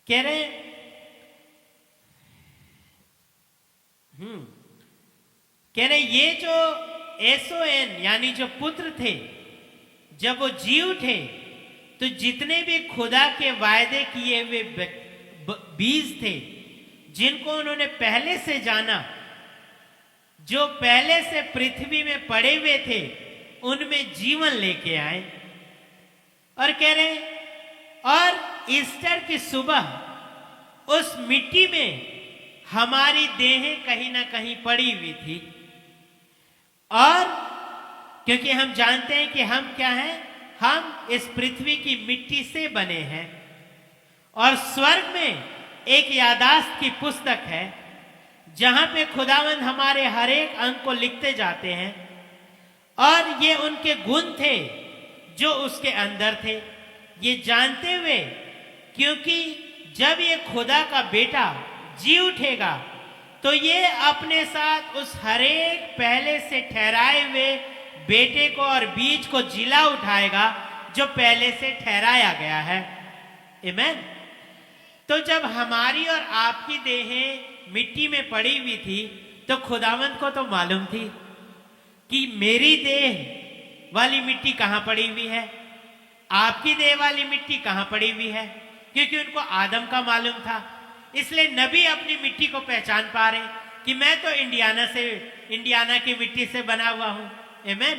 कह रहे कह रहे ये जो एसोएन यानी जो पुत्र थे, जब वो जी उठे तो जितने भी खुदा के वायदे किए हुए बीज थे, जिनको उन्होंने पहले से जाना, जो पहले से पृथ्वी में पड़े हुए थे, उनमें जीवन लेके आए। और कह रहे और ईस्टर की सुबह उस मिट्टी में हमारी देहें कहीं ना कहीं पड़ी हुई थी। और क्योंकि हम जानते हैं कि हम क्या हैं, हम इस पृथ्वी की मिट्टी से बने हैं। और स्वर्ग में एक यादाश्त की पुस्तक है जहां पे खुदावंद हमारे हर एक अंग को लिखते जाते हैं। और ये उनके गुण थे जो उसके अंदर थे, ये जानते हुए क्योंकि जब ये खुदा का बेटा जी उठेगा तो ये अपने साथ उस हरेक पहले से ठहराए हुए बेटे को और बीज को जिला उठाएगा जो पहले से ठहराया गया है। आमीन। तो जब हमारी और आपकी देहें मिट्टी में पड़ी हुई थी तो खुदावंद को तो मालूम थी कि मेरी देह वाली मिट्टी कहां पड़ी हुई है, आपकी देह वाली मिट्टी कहां पड़ी हुई है, क्योंकि उनको आदम का मालूम था। इसलिए नबी अपनी मिट्टी को पहचान पा रहे कि मैं तो इंडियाना की मिट्टी से बना हुआ हूं। आमीन।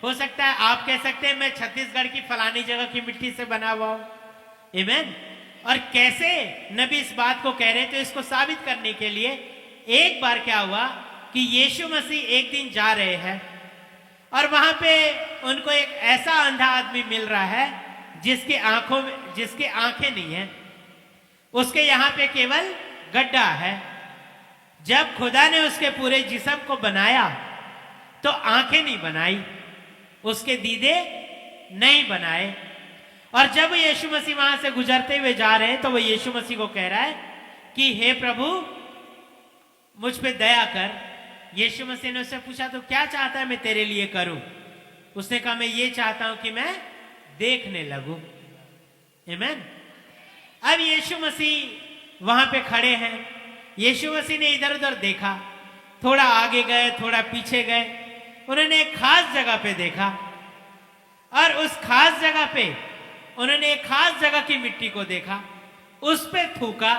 हो सकता है आप कह सकते हैं मैं छत्तीसगढ़ की फलानी जगह की मिट्टी से बना हुआ हूं। आमीन। और कैसे नबी इस बात को कह रहे थे, इसको साबित करने के लिए एक बार क्या हुआ कि यीशु मसीह एक दिन जा रहे हैं और वहां पे उनको एक ऐसा अंधा आदमी मिल रहा है जिसकी आंखें नहीं है, उसके यहां पे केवल गड्ढा है। जब खुदा ने उसके पूरे जिस्म को बनाया तो आंखें नहीं बनाई, उसके दीदे नहीं बनाए। और जब यीशु मसीह वहां से गुजरते हुए जा रहे हैं तो वो यीशु मसीह को कह रहा है कि हे प्रभु मुझ पे दया कर। यीशु मसीह ने उससे पूछा तो क्या चाहता है मैं तेरे लिए करूं? उसने कहा मैं ये चाहता हूं कि मैं देखने लगूं। आमीन। अब यीशु मसीह वहां पे खड़े हैं। यीशु मसीह ने इधर उधर देखा, थोड़ा आगे गए, थोड़ा पीछे गए। उन्होंने एक खास जगह पे देखा और उस खास जगह पे उन्होंने एक खास जगह की मिट्टी को देखा, उस पे थूका,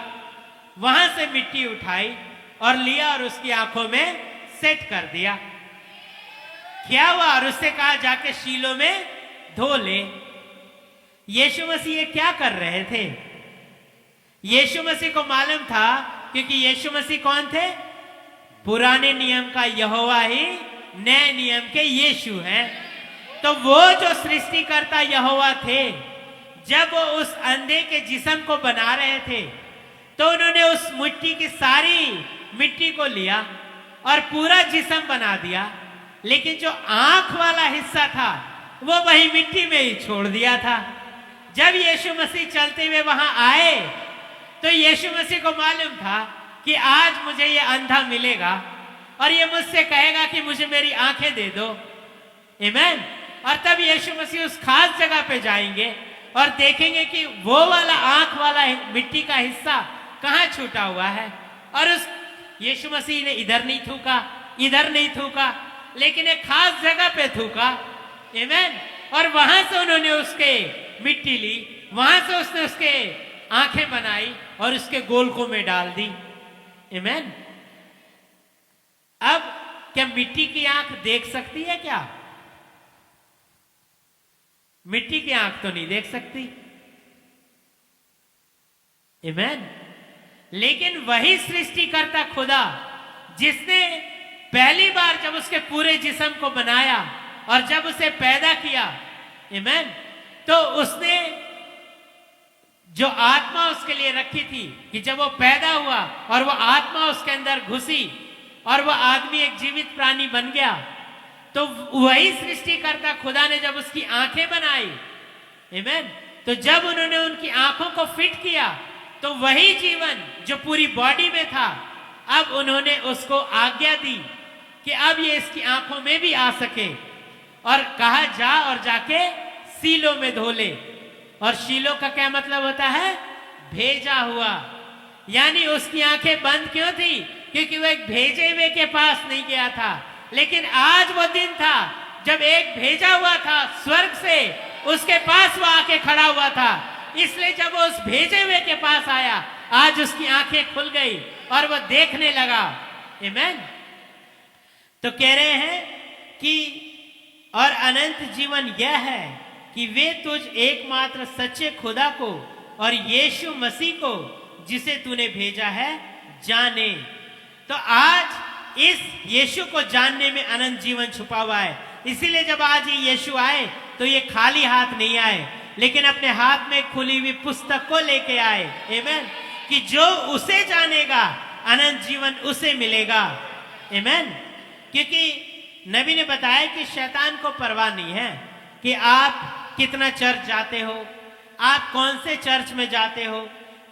वहां से मिट्टी उठाई और लिया और उसकी आंखों में सेट कर दिया। क्या हुआ? और उससे कहा जाके शीलो में धो ले। यीशु मसीह ये क्या कर रहे थे? यीशु मसीह को मालूम था, क्योंकि यीशु मसीह कौन थे? पुराने नियम का यहोवा ही नए नियम के यीशु हैं। तो वो जो सृष्टिकर्ता यहोवा थे, जब वो उस अंधे के जिस्म को बना रहे थे तो उन्होंने उस मिट्टी की सारी मिट्टी को लिया और पूरा जिस्म बना दिया, लेकिन जो आंख वाला हिस्सा था वो वही मिट्टी में ही छोड़ दिया था। जब यीशु मसीह चलते हुए वहां आए तो यीशु मसीह को मालूम था कि आज मुझे ये अंधा मिलेगा और ये मुझसे कहेगा कि मुझे मेरी आंखें दे दो। आमीन। और तब यीशु मसीह उस खास जगह पे जाएंगे और देखेंगे कि वो वाला आंख वाला मिट्टी का हिस्सा कहां छूटा हुआ है। और उस यीशु मसीह ने इधर नहीं थूका, इधर नहीं थूका, लेकिन एक खास जगह पे थूका। आमीन। और वहां से उन्होंने उसके मिट्टी ली, वहां से उसने उसके आंखें बनाई और उसके गोलकों में डाल दी। आमीन। अब क्या मिट्टी की आंख देख सकती है? क्या मिट्टी की आंख तो नहीं देख सकती। आमीन। लेकिन वही सृष्टिकर्ता खुदा जिसने पहली बार जब उसके पूरे जिस्म को बनाया और जब उसे पैदा किया, आमीन, तो उसने जो आत्मा उसके लिए रखी थी कि जब वो पैदा हुआ और वो आत्मा उसके अंदर घुसी और वो आदमी एक जीवित प्राणी बन गया, तो वही सृष्टिकर्ता खुदा ने जब उसकी आंखें बनाई, आमीन, तो जब उन्होंने उनकी आंखों को फिट किया तो वही जीवन जो पूरी बॉडी में था, अब उन्होंने उसको आज्ञा दी कि अब ये इसकी आंखों में भी आ सके और कहा जा और जाके शीलो में धो ले। और शीलो का क्या मतलब होता है? भेजा हुआ। यानी उसकी आंखें बंद क्यों थी? क्योंकि वो एक भेजे हुए के पास नहीं गया था। लेकिन आज वो दिन था जब एक भेजा हुआ था स्वर्ग से, उसके पास वो आके खड़ा हुआ था। इसलिए जब वो उस भेजे हुए के पास आया, आज उसकी आंखें खुल गई और वो देखने लगा। आमीन। तो कह रहे हैं कि और अनंत जीवन यह है कि वे तुझ एकमात्र सच्चे खुदा को और यीशु मसीह को जिसे तूने भेजा है जाने। तो आज इस यीशु को जानने में अनंत जीवन छुपा हुआ है। इसीलिए जब आज ये यीशु आए तो ये खाली हाथ नहीं आए, लेकिन अपने हाथ में खुली हुई पुस्तक को लेके आए। आमीन। कि जो उसे जानेगा अनंत जीवन उसे मिलेगा। आमीन। क्योंकि नबी ने बताया कि शैतान को परवाह नहीं है कि आप कितना चर्च जाते हो, आप कौन से चर्च में जाते हो।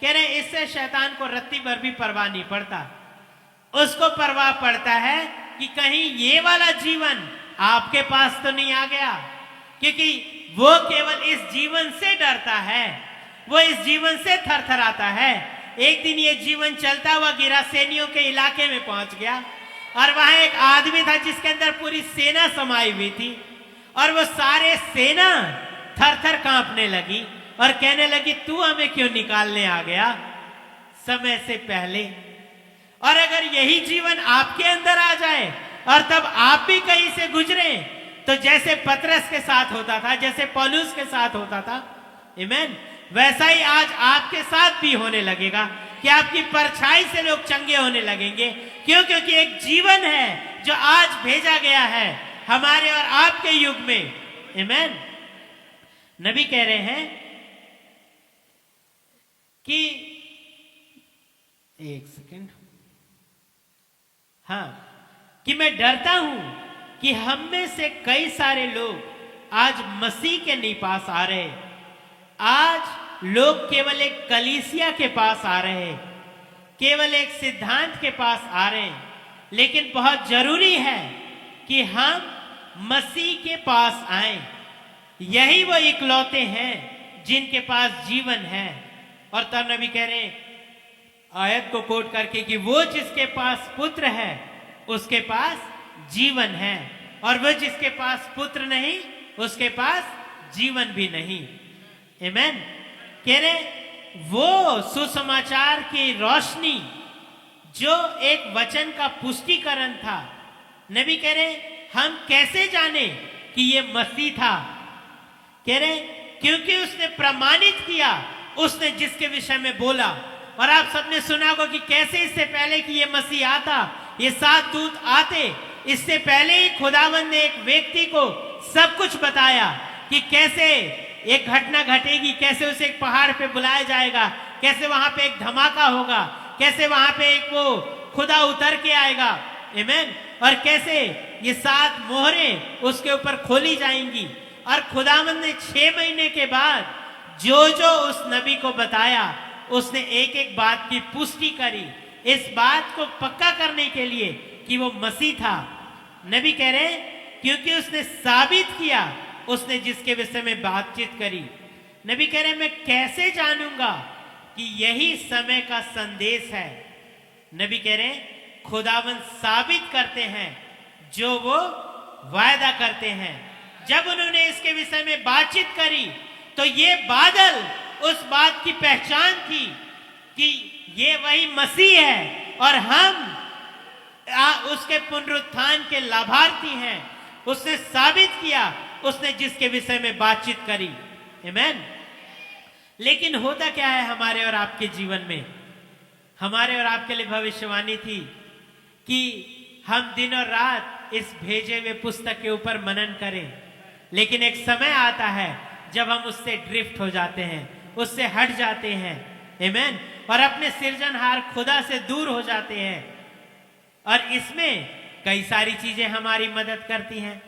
कह रहे इससे शैतान को रत्ती भर भी परवाह नहीं पड़ता। उसको परवाह पड़ता है कि कहीं ये वाला जीवन आपके पास तो नहीं आ गया। क्योंकि वो केवल इस जीवन से डरता है, वो इस जीवन से थरथराता है। एक दिन ये जीवन चलता हुआ गिरासेनियों के इलाके में पहुंच गया और वहां एक आदमी था जिसके अंदर पूरी सेना समाई हुई थी, और वो सारे सेना थर-थर कांपने लगी और कहने लगी, तू हमें क्यों निकालने आ गया समय से पहले? और अगर यही जीवन आपके अंदर आ जाए और तब आप भी कहीं से गुजरे, तो जैसे पतरस के साथ होता था, जैसे पौलुस के साथ होता था, आमीन, वैसा ही आज आपके साथ भी होने लगेगा कि आपकी परछाई से लोग चंगे होने लगेंगे। क्यों? क्योंकि एक जीवन है जो आज भेजा गया है हमारे और आपके युग में। आमीन। नबी कह रहे हैं कि एक सेकंड, हाँ, कि मैं डरता हूं कि हम में से कई सारे लोग आज मसीह के नहीं पास आ रहे। आज लोग केवल एक कलीसिया के पास आ रहे हैं, केवल एक सिद्धांत के पास आ रहे हैं। लेकिन बहुत जरूरी है कि हम मसीह के पास आए। यही वो इकलौते हैं जिनके पास जीवन है। और तब नबी कह रहे हैं आयत को कोट करके कि वो जिसके पास पुत्र है उसके पास जीवन है, और वो जिसके पास पुत्र नहीं उसके पास जीवन भी नहीं। आमीन। कह रहे वो सुसमाचार की रोशनी जो एक वचन का पुष्टिकरण था। नबी कह रहे हम कैसे जाने कि ये मसीह था? कह रहे क्योंकि उसने प्रमाणित किया, उसने जिसके विषय में बोला। और आप सबने सुना होगा कि कैसे इससे पहले कि ये मसीह आता, ये 7 दूत आते, इससे पहले ही खुदावंद ने एक व्यक्ति को सब कुछ बताया कि कैसे एक घटना घटेगी, कैसे उसे एक पहाड़ पे बुलाया जाएगा, कैसे वहां पे एक धमाका होगा, कैसे वहां पे एक वो खुदा उतर के आएगा। आमीन। और कैसे ये 7 मोहरें उसके ऊपर खोली जाएंगी। और खुदावंद ने 6 महीने के बाद जो जो उस नबी को बताया, उसने एक एक बात की पुष्टि करी, इस बात को पक्का करने के लिए कि वो मसीह था। नबी कह रहे क्योंकि उसने साबित किया, उसने जिसके विषय में बातचीत करी। नबी कह रहे मैं कैसे जानूंगा कि यही समय का संदेश है? नबी कह रहे खुदावंद साबित करते हैं जो वो वायदा करते हैं। जब उन्होंने इसके विषय में बातचीत करी तो ये बादल उस बात की पहचान थी कि ये वही मसीह है और हम उसके पुनरुत्थान के लाभार्थी हैं। उसने साबित किया, उसने जिसके विषय में बातचीत करी। आमीन। लेकिन होता क्या है हमारे और आपके जीवन में? हमारे और आपके लिए भविष्यवाणी थी कि हम दिन और रात इस भेजे हुए पुस्तक के ऊपर मनन करें, लेकिन एक समय आता है जब हम उससे ड्रिफ्ट हो जाते हैं, उससे हट जाते हैं। आमीन। और अपने सृजनहार खुदा से दूर हो जाते हैं। और इसमें कई सारी चीजें हमारी मदद करती हैं।